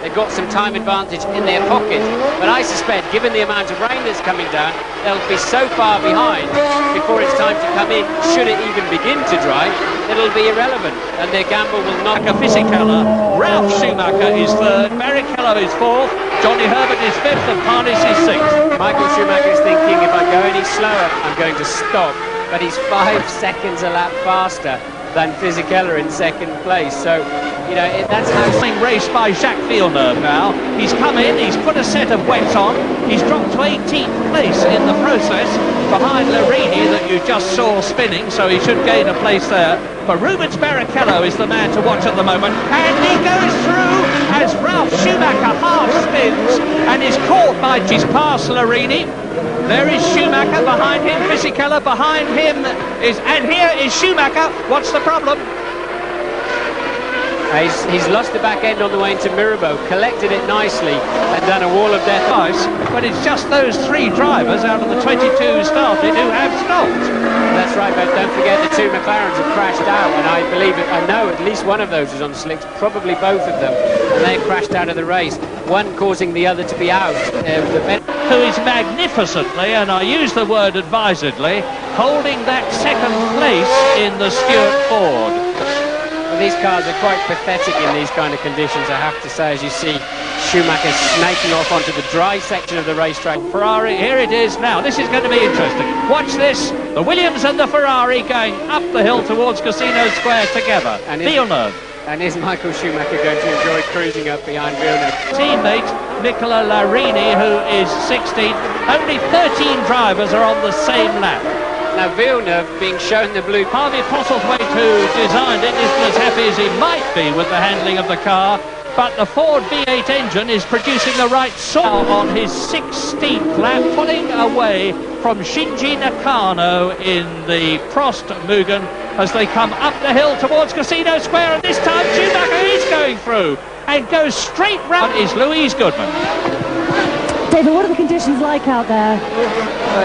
They've got some time advantage in their pocket, but I suspect, given the amount of rain that's coming down, they'll be so far behind before it's time to come in, should it even begin to dry, it'll be irrelevant, and their gamble will not... Fisichella, Ralph Schumacher is third, Barrichello is fourth, Johnny Herbert is fifth, and Parnis is sixth. Michael Schumacher is thinking, if I go any slower, I'm going to stop, but he's 5 seconds a lap faster than Fisichella in second place, so you know that's how... Being raced by Jacques Villeneuve now. He's come in, he's put a set of wets on, he's dropped to 18th place in the process behind Larini that you just saw spinning, so he should gain a place there. But Rubens Barrichello is the man to watch at the moment, and he goes through as Ralph Schumacher half spins and is caught by... He's past Larini. There is Schumacher behind him, Fisichella behind him is, and here is Schumacher. What's the problem? He's lost the back end on the way into Mirabeau, collected it nicely and done a wall of death. Nice, but it's just those 3 drivers out of the 22 started who have stopped. That's right, but don't forget the 2 McLarens have crashed out, and I believe it, I know at least one of those is on slicks, probably both of them, and they crashed out of the race, one causing the other to be out. Who is magnificently, and I use the word advisedly, holding that second place in the Stewart Ford. Well, these cars are quite pathetic in these kind of conditions, I have to say, as you see Schumacher snaking off onto the dry section of the racetrack. Ferrari, here it is now. This is going to be interesting. Watch this. The Williams and the Ferrari going up the hill towards Casino Square together. And Villeneuve. And is Michael Schumacher going to enjoy cruising up behind Villeneuve? Teammate Nicola Larini, who is 16th. Only 13 drivers are on the same lap. Now Villeneuve being shown the blue... Harvey Postlethwaite, who designed it, isn't as happy as he might be with the handling of the car, but the Ford V8 engine is producing the right sort on his 16th lap, pulling away from Shinji Nakano in the Prost Mugen as they come up the hill towards Casino Square, and this time Schumacher is going through and goes straight round is Louise Goodman. David, what are the conditions like out there?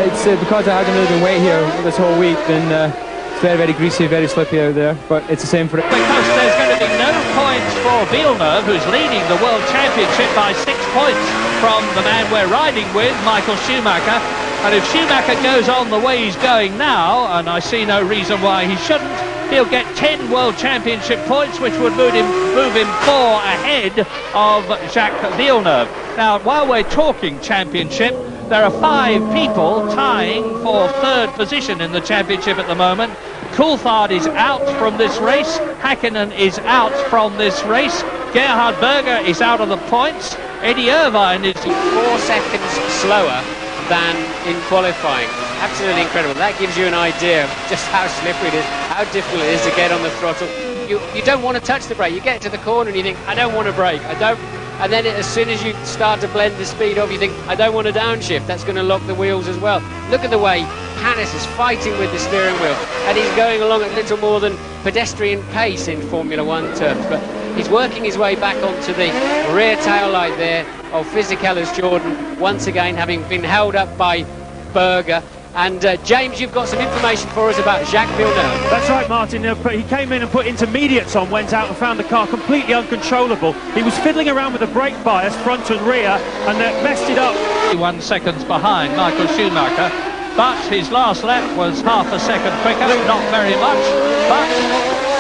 It's because I hadn't really been wet here this whole week, then it's very, very greasy, very slippy out there, but it's the same for... Because there's going to be no points for Villeneuve, who's leading the World Championship by 6 points from the man we're riding with, Michael Schumacher. And if Schumacher goes on the way he's going now, and I see no reason why he shouldn't, he'll get 10 World Championship points, which would move him 4 ahead of Jacques Villeneuve. Now, while we're talking championship, there are 5 people tying for 3rd position in the championship at the moment. Coulthard is out from this race. Hakkinen is out from this race. Gerhard Berger is out of the points. Eddie Irvine is 4 seconds slower than in qualifying. Absolutely incredible. That gives you an idea of just how slippery it is, how difficult it is to get on the throttle. You don't want to touch the brake. You get to the corner and you think, I don't want to brake. I don't. And then as soon as you start to blend the speed off, you think, I don't want to downshift. That's going to lock the wheels as well. Look at the way Panis is fighting with the steering wheel, and he's going along at little more than pedestrian pace in Formula 1 terms. But he's working his way back onto the rear tail light there of Fisichella's Jordan, once again having been held up by Berger. And James, you've got some information for us about Jacques Villeneuve. That's right, Martin. He came in and put intermediates on, went out and found the car completely uncontrollable. He was fiddling around with the brake bias, front and rear, and that messed it up. 1 seconds behind Michael Schumacher, but his last lap was half a second quicker, not very much, but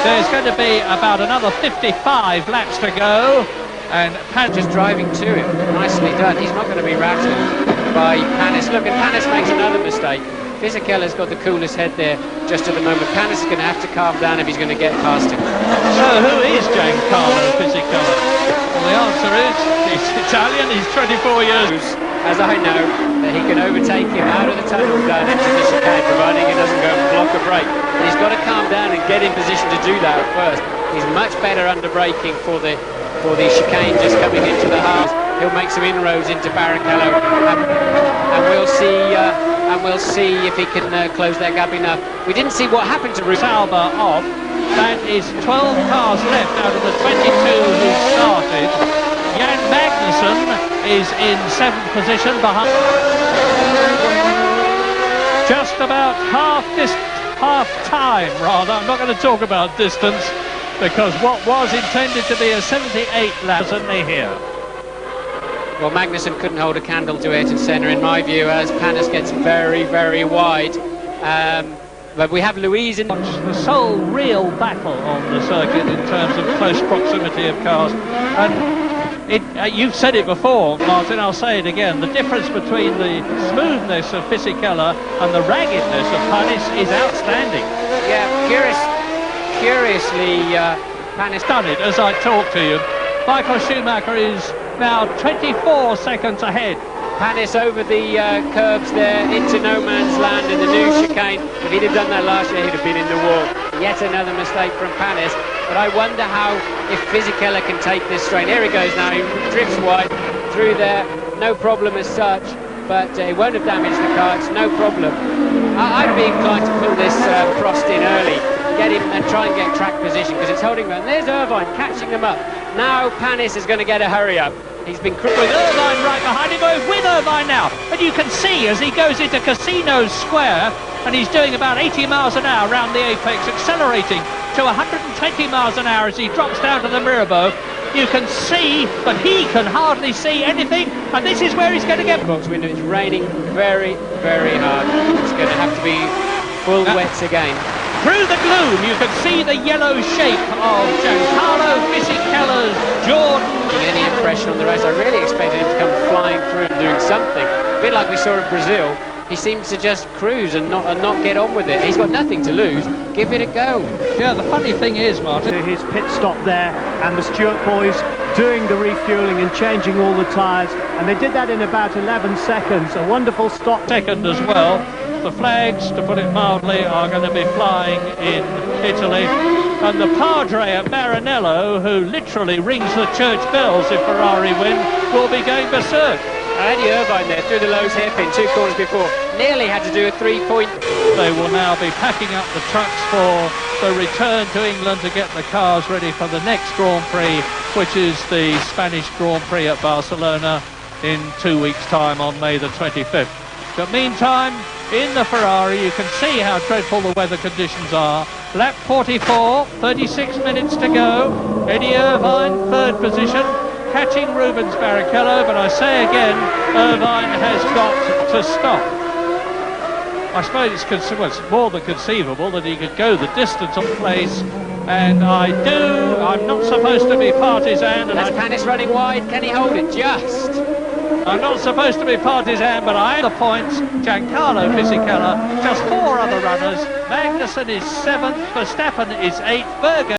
there's going to be about another 55 laps to go, and Panis just driving to him. Nicely done. He's not going to be rattled by Panis. Look, and Panis makes another mistake. Fisichella's got the coolest head there just at the moment. Panis is going to have to calm down if he's going to get past him. So who is Giancarlo Fisichella? Well, the answer is he's Italian, he's 24 years. As I know, that he can overtake him out of the tunnel down into the chicane, providing he doesn't go and block a brake. But he's got to calm down and get in position to do that first. He's much better under braking for the chicane just coming into the house. He'll make some inroads into Barrichello, and we'll see if he can close that gap enough. We didn't see what happened to Sauber off. That is 12 cars left out of the 22 who started. Jan Magnussen is in 7th position behind. Just about half time rather. I'm not going to talk about distance, because what was intended to be a 78 lap isn't here. Well, Magnussen couldn't hold a candle to Ayrton Senna, in my view, as Panis gets very, very wide. But we have Louise in... The sole real battle on the circuit in terms of close proximity of cars. And you've said it before, Martin, I'll say it again. The difference between the smoothness of Fisichella and the raggedness of Panis is outstanding. Yeah, curiously, Panis done it as I talk to you. Michael Schumacher is now 24 seconds ahead. Panis over the curbs there into no man's land in the new chicane. If he'd have done that last year, he'd have been in the wall. Yet another mistake from Panis. But I wonder if Fisichella can take this straight. Here he goes now. He drifts wide through there. No problem as such. But it won't have damaged the car. It's no problem. I'd be inclined to pull this Prost in early. Get him and try and get track position because it's holding him. And there's Irvine catching them up. Now Panis is going to get a hurry up. He's been with Irvine right behind him, with Irvine now. And you can see as he goes into Casino Square, and he's doing about 80 miles an hour around the apex, accelerating to 120 miles an hour as he drops down to the Mirabeau. You can see, but he can hardly see anything, and this is where he's going to get... Box window. It's raining very, very hard. It's going to have to be full wets again. Through the gloom, you can see the yellow shape of Giancarlo Fisichella's Jordan. Any impression on the race? I really expected him to come flying through and doing something. A bit like we saw in Brazil. He seems to just cruise and not get on with it. He's got nothing to lose. Give it a go. Yeah, the funny thing is, Martin, his pit stop there, and the Stewart boys doing the refueling and changing all the tyres, and they did that in about 11 seconds. A wonderful stop. Second as well. The flags, to put it mildly, are going to be flying in Italy. And the Padre at Maranello, who literally rings the church bells if Ferrari win, will be going berserk. Eddie Irvine there through the Lowe's hairpin 2 corners before. Nearly had to do a 3-point. They will now be packing up the trucks for the return to England to get the cars ready for the next Grand Prix, which is the Spanish Grand Prix at Barcelona in 2 weeks' time on May the 25th. But meantime, in the Ferrari, you can see how dreadful the weather conditions are. Lap 44, 36 minutes to go. Eddie Irvine, third position, catching Rubens Barrichello, but I say again, Irvine has got to stop. I suppose it's more than conceivable that he could go the distance on place, and I'm not supposed to be partisan. That's Panis running wide. Can he hold it? Just. I'm not supposed to be partisan, but I have the points. Giancarlo Fisichella, just 4 other runners. Magnussen is 7th, Verstappen is 8th, Berger